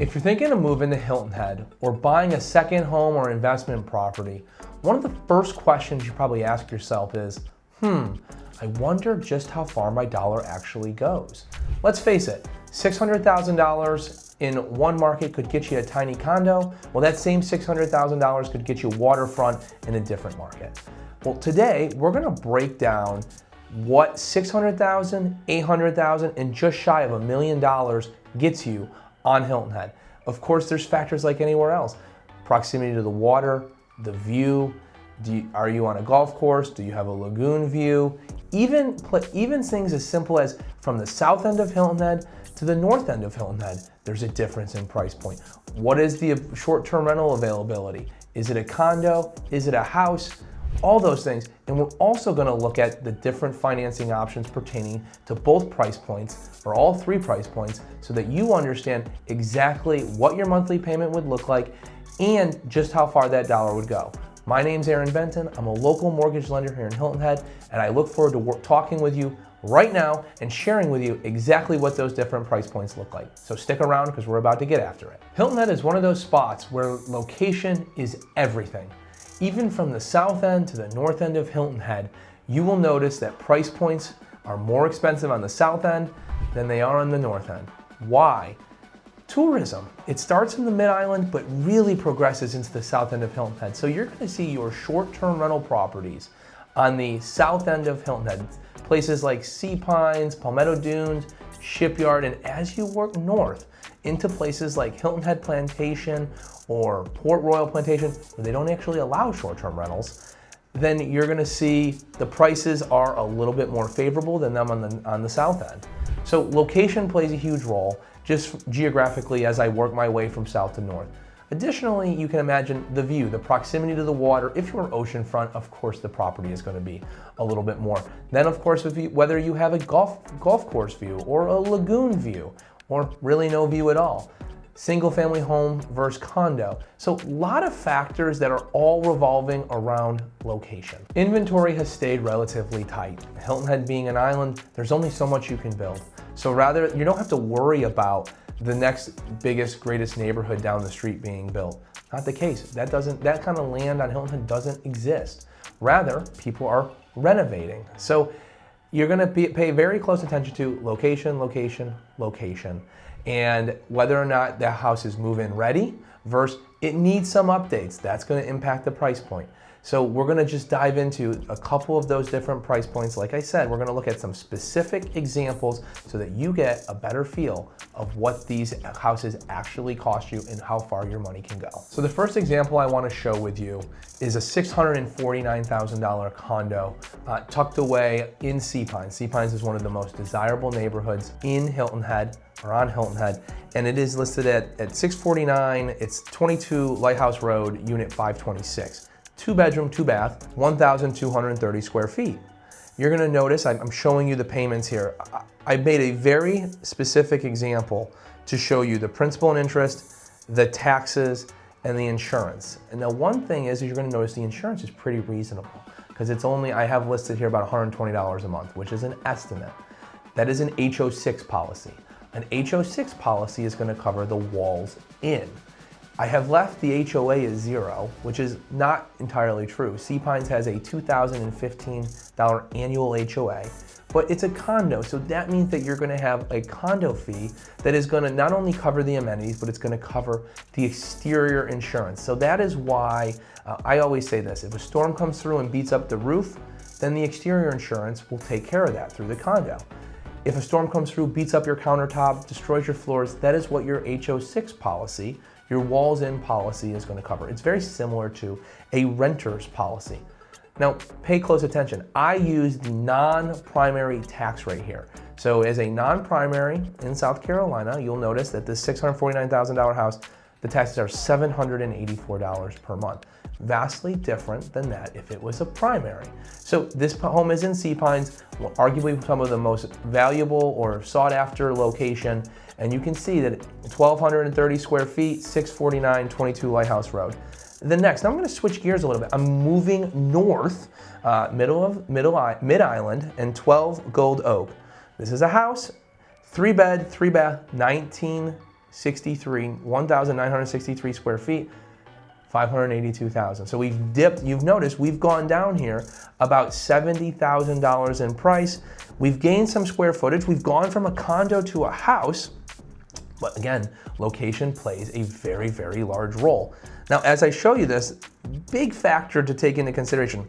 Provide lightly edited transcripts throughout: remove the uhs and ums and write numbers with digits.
If you're thinking of moving to Hilton Head or buying a second home or investment property, one of the first questions you probably ask yourself is, I wonder just how far my dollar actually goes. Let's face it, $600,000 in one market could get you a tiny condo. Well, that same $600,000 could get you waterfront in a different market. Well, today we're gonna break down what $600,000, $800,000, and just shy of $1 million gets you on Hilton Head. Of course, there's factors like anywhere else. Proximity to the water, the view, are you on a golf course? Do you have a lagoon view? Even things as simple as from the south end of Hilton Head to the north end of Hilton Head, there's a difference in price point. What is the short-term rental availability? Is it a condo? Is it a house? All those things. And we're also gonna look at the different financing options pertaining to both price points, or all three price points, so that you understand exactly what your monthly payment would look like and just how far that dollar would go. My name's Aaron Benton. I'm a local mortgage lender here in Hilton Head, and I look forward to talking with you right now and sharing with you exactly what those different price points look like. So stick around because we're about to get after it. Hilton Head is one of those spots where location is everything. Even from the south end to the north end of Hilton Head, you will notice that price points are more expensive on the south end than they are on the north end. Why? Tourism. It starts in the Mid-Island, but really progresses into the south end of Hilton Head. So you're gonna see your short-term rental properties on the south end of Hilton Head. Places like Sea Pines, Palmetto Dunes, Shipyard, and as you work north into places like Hilton Head Plantation or Port Royal Plantation, where they don't actually allow short-term rentals, then you're gonna see the prices are a little bit more favorable than them on the south end. So location plays a huge role, just geographically as I work my way from south to north. Additionally, you can imagine the view, the proximity to the water. If you're oceanfront, of course, the property is going to be a little bit more. Then, of course, whether you have a golf course view or a lagoon view or really no view at all. Single family home versus condo. So a lot of factors that are all revolving around location. Inventory has stayed relatively tight. Hilton Head being an island, there's only so much you can build. So rather, you don't have to worry about the next biggest, greatest neighborhood down the street being built. Not the case. That kind of land on Hilton Head doesn't exist. Rather, people are renovating. So you're gonna pay very close attention to location, location, location, and whether or not the house is move-in ready versus it needs some updates. That's gonna impact the price point. So we're gonna just dive into a couple of those different price points. Like I said, we're gonna look at some specific examples so that you get a better feel of what these houses actually cost you and how far your money can go. So the first example I wanna show with you is a $649,000 condo tucked away in Sea Pines. Sea Pines is one of the most desirable neighborhoods in Hilton Head, or on Hilton Head, and it is listed at 649, it's 22 Lighthouse Road, unit 526. 2-bedroom, 2-bath, 1,230 square feet. You're gonna notice, I'm showing you the payments here. I made a very specific example to show you the principal and interest, the taxes, and the insurance. And now one thing is you're gonna notice the insurance is pretty reasonable because I have listed here about $120 a month, which is an estimate. That is an HO6 policy. An HO6 policy is gonna cover the walls in. I have left the HOA as zero, which is not entirely true. Sea Pines has a $2,015 annual HOA, but it's a condo, so that means that you're gonna have a condo fee that is gonna not only cover the amenities, but it's gonna cover the exterior insurance. So that is why I always say this, if a storm comes through and beats up the roof, then the exterior insurance will take care of that through the condo. If a storm comes through, beats up your countertop, destroys your floors, that is what your HO6 policy, your walls in policy is gonna cover. It's very similar to a renter's policy. Now, pay close attention. I use the non-primary tax rate here. So as a non-primary in South Carolina, you'll notice that this $649,000 house, the taxes are $784 per month. Vastly different than that if it was a primary. So this home is in Sea Pines, arguably some of the most valuable or sought after location. And you can see that 1,230 square feet, 649, 22 Lighthouse Road. The next, now I'm gonna switch gears a little bit. I'm moving north, Mid-Island and 12 Gold Oak. This is a house, 3-bed, 3-bath, 19 1,963 square feet, $582,000. So we've dipped, you've noticed we've gone down here about $70,000 in price. We've gained some square footage. We've gone from a condo to a house, but again, location plays a very, very large role. Now, as I show you this, big factor to take into consideration,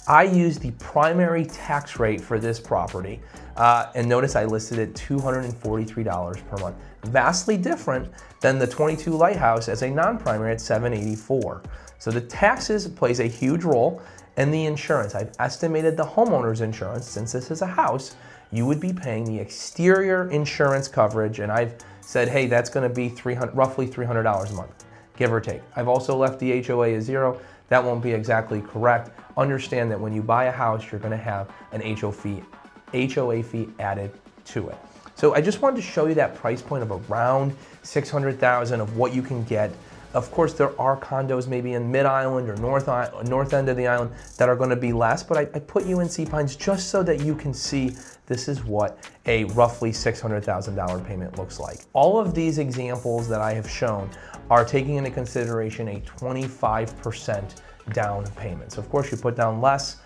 I use the primary tax rate for this property, and notice I listed it $243 per month. Vastly different than the 22 Lighthouse as a non-primary at $784. So the taxes plays a huge role, and the insurance. I've estimated the homeowner's insurance. Since this is a house, you would be paying the exterior insurance coverage, and I've said, hey, that's gonna be roughly $300 a month, give or take. I've also left the HOA as zero. That won't be exactly correct. Understand that when you buy a house, you're gonna have an HOA fee added to it. So I just wanted to show you that price point of around $600,000 of what you can get. Of course, there are condos maybe in Mid-Island or north end of the island that are gonna be less, but I put you in Sea Pines just so that you can see this is what a roughly $600,000 payment looks like. All of these examples that I have shown are taking into consideration a 25% down payment. So of course you put down less,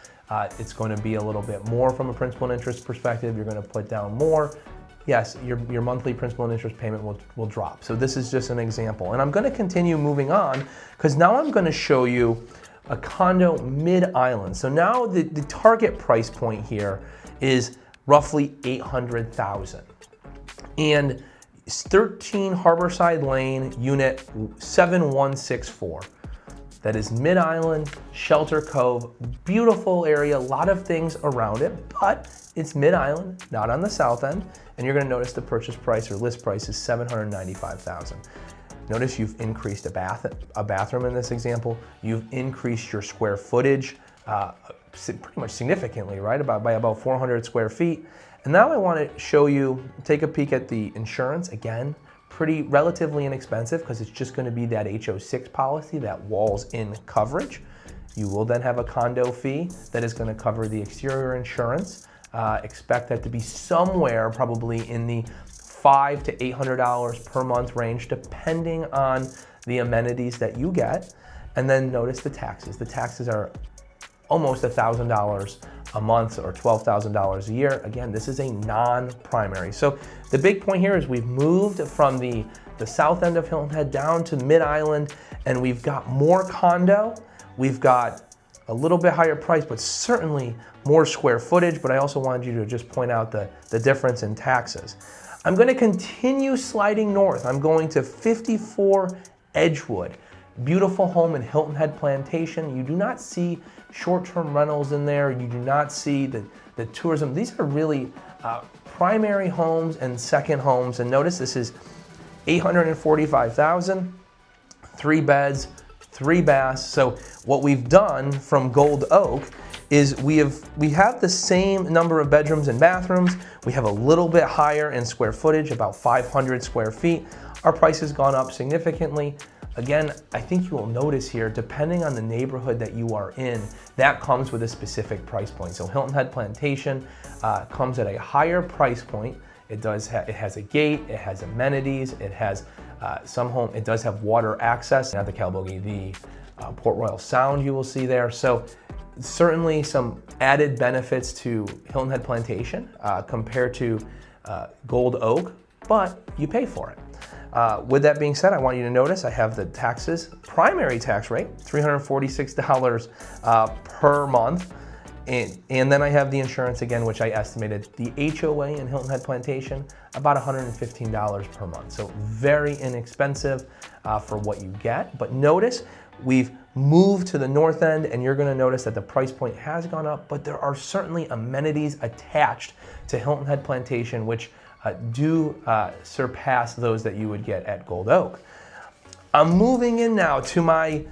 it's going to be a little bit more from a principal and interest perspective. You're going to put down more. Yes, your monthly principal and interest payment will drop. So this is just an example. And I'm going to continue moving on because now I'm going to show you a condo Mid-Island. So now the target price point here is roughly $800,000. And 13 Harborside Lane, unit 7164. That is Mid-Island, Shelter Cove, beautiful area, a lot of things around it, but it's Mid-Island, not on the south end, and you're gonna notice the purchase price or list price is $795,000. Notice you've increased a bathroom in this example. You've increased your square footage pretty much significantly, right? By about 400 square feet. And now I want to show you, take a peek at the insurance. Again, pretty relatively inexpensive because it's just going to be that HO6 policy, that walls in coverage. You will then have a condo fee that is going to cover the exterior insurance. Expect that to be somewhere probably in the $500 to $800 per month range, depending on the amenities that you get. And then notice the taxes. The taxes are almost $1,000 a month or $12,000 a year. Again, this is a non-primary. So the big point here is we've moved from the south end of Hilton Head down to Mid-Island, and we've got more condo. We've got a little bit higher price, but certainly more square footage. But I also wanted you to just point out the difference in taxes. I'm going to continue sliding north. I'm going to 54 Edgewood. Beautiful home in Hilton Head Plantation. You do not see short-term rentals in there. You do not see the tourism. These are really primary homes and second homes. And notice this is $845,000, 3 beds, 3 baths. So what we've done from Gold Oak is we have the same number of bedrooms and bathrooms. We have a little bit higher in square footage, about 500 square feet. Our price has gone up significantly. Again, I think you will notice here, depending on the neighborhood that you are in, that comes with a specific price point. So Hilton Head Plantation comes at a higher price point. It has a gate, it has amenities, it has it does have water access. At the Calbogie, the Port Royal Sound you will see there. So certainly some added benefits to Hilton Head Plantation compared to Gold Oak, but you pay for it. With that being said, I want you to notice I have the taxes, primary tax rate, $346 per month. And then I have the insurance again, which I estimated the HOA in Hilton Head Plantation, about $115 per month. So very inexpensive for what you get. But notice we've moved to the north end, and you're gonna notice that the price point has gone up, but there are certainly amenities attached to Hilton Head Plantation, which do surpass those that you would get at Gold Oak. I'm moving in now to my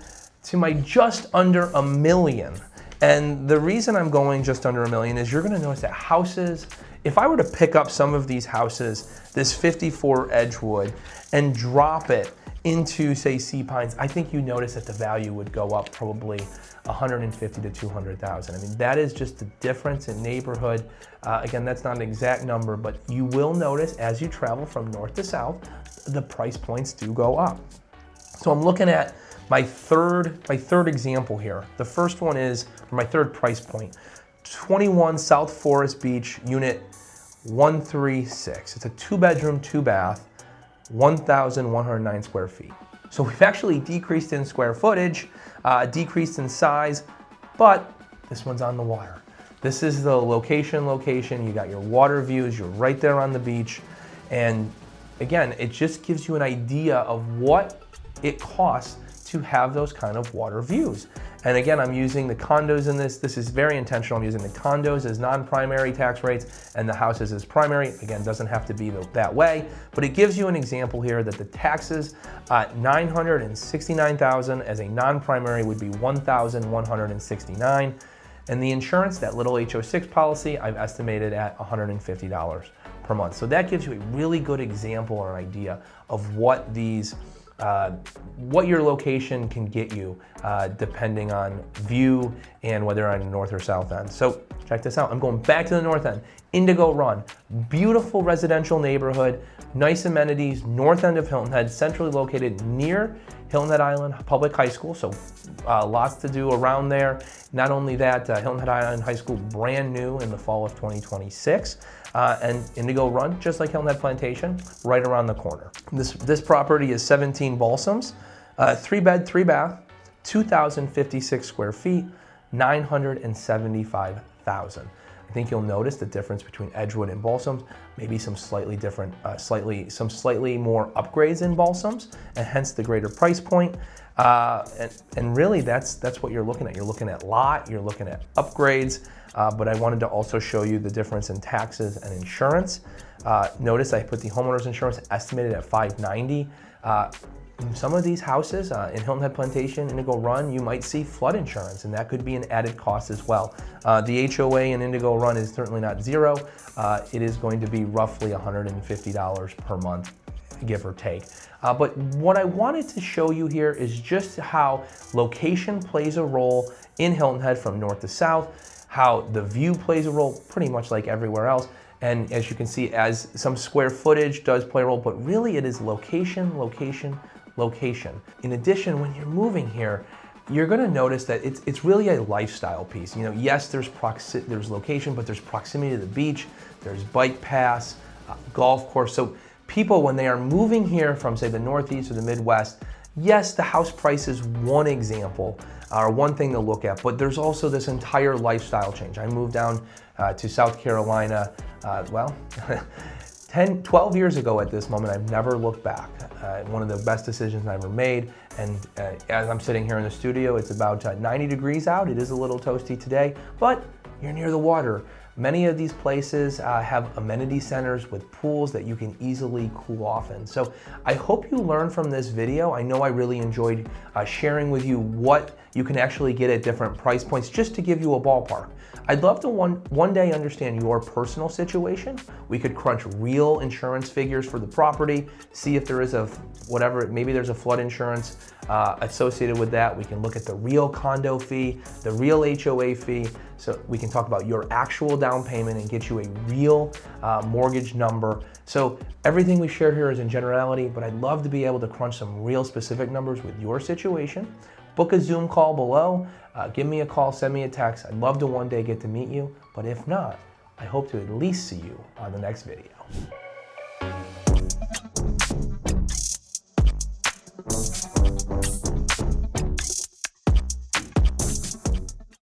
just under $1 million. And the reason I'm going just under $1 million is you're gonna notice that houses, if I were to pick up some of these houses, this 54 Edgewood, and drop it into, say, Sea Pines, I think you notice that the value would go up probably 150 to 200,000. I mean, that is just the difference in neighborhood. Again, that's not an exact number, but you will notice as you travel from north to south, the price points do go up. So I'm looking at my third example here. The first one is, or my third price point, 21 South Forest Beach, unit 136. It's a 2-bedroom, 2-bath, 1,109 square feet. So we've actually decreased in square footage, decreased in size, but this one's on the water. This is the location. You got your water views, you're right there on the beach. And again, it just gives you an idea of what it costs to have those kind of water views. And again, I'm using the condos in this. This is very intentional. I'm using the condos as non-primary tax rates and the houses as primary. Again, doesn't have to be that way, but it gives you an example here that the taxes, $969,000 as a non-primary would be $1,169. And the insurance, that little HO6 policy, I've estimated at $150 per month. So that gives you a really good example or an idea of what these what your location can get you depending on view and whether on the north or south end. So check this out. I'm going back to the north end. Indigo Run, beautiful residential neighborhood, nice amenities, north end of Hilton Head, centrally located near Hilton Head Island Public High School, so lots to do around there. Not only that, Hilton Head Island High School brand new in the fall of 2026. And Indigo Run, just like Hilton Head Plantation, right around the corner. This property is 17 Balsams, 3-bed, 3-bath, 2,056 square feet, 975,000. I think you'll notice the difference between Edgewood and Balsams, maybe some slightly different, slightly more upgrades in Balsams, and hence the greater price point. And really, that's what you're looking at. You're looking at lot, you're looking at upgrades, but I wanted to also show you the difference in taxes and insurance. Notice I put the homeowner's insurance estimated at $590. Some of these houses in Hilton Head Plantation, Indigo Run, you might see flood insurance, and that could be an added cost as well. The HOA in Indigo Run is certainly not zero. It is going to be roughly $150 per month, give or take. But what I wanted to show you here is just how location plays a role in Hilton Head from north to south, how the view plays a role pretty much like everywhere else. And as you can see, as some square footage does play a role, but really it is location, location, location. In addition, when you're moving here, you're going to notice that it's really a lifestyle piece. You know, yes, there's location, but there's proximity to the beach, there's bike paths, golf course. So people, when they are moving here from, say, the Northeast or the Midwest, yes, the house price is one example or one thing to look at, but there's also this entire lifestyle change. I moved down to South Carolina, 12 years ago at this moment. I've never looked back. One of the best decisions I ever made. And as I'm sitting here in the studio, it's about 90 degrees out. It is a little toasty today, but you're near the water. Many of these places have amenity centers with pools that you can easily cool off in. So I hope you learned from this video. I know I really enjoyed sharing with you what you can actually get at different price points, just to give you a ballpark. I'd love to one day understand your personal situation. We could crunch real insurance figures for the property, see if there is maybe there's a flood insurance associated with that. We can look at the real condo fee, the real HOA fee, so we can talk about your actual down payment and get you a real mortgage number. So everything we shared here is in generality, but I'd love to be able to crunch some real specific numbers with your situation. Book a Zoom call below, give me a call, send me a text. I'd love to one day get to meet you, but if not, I hope to at least see you on the next video.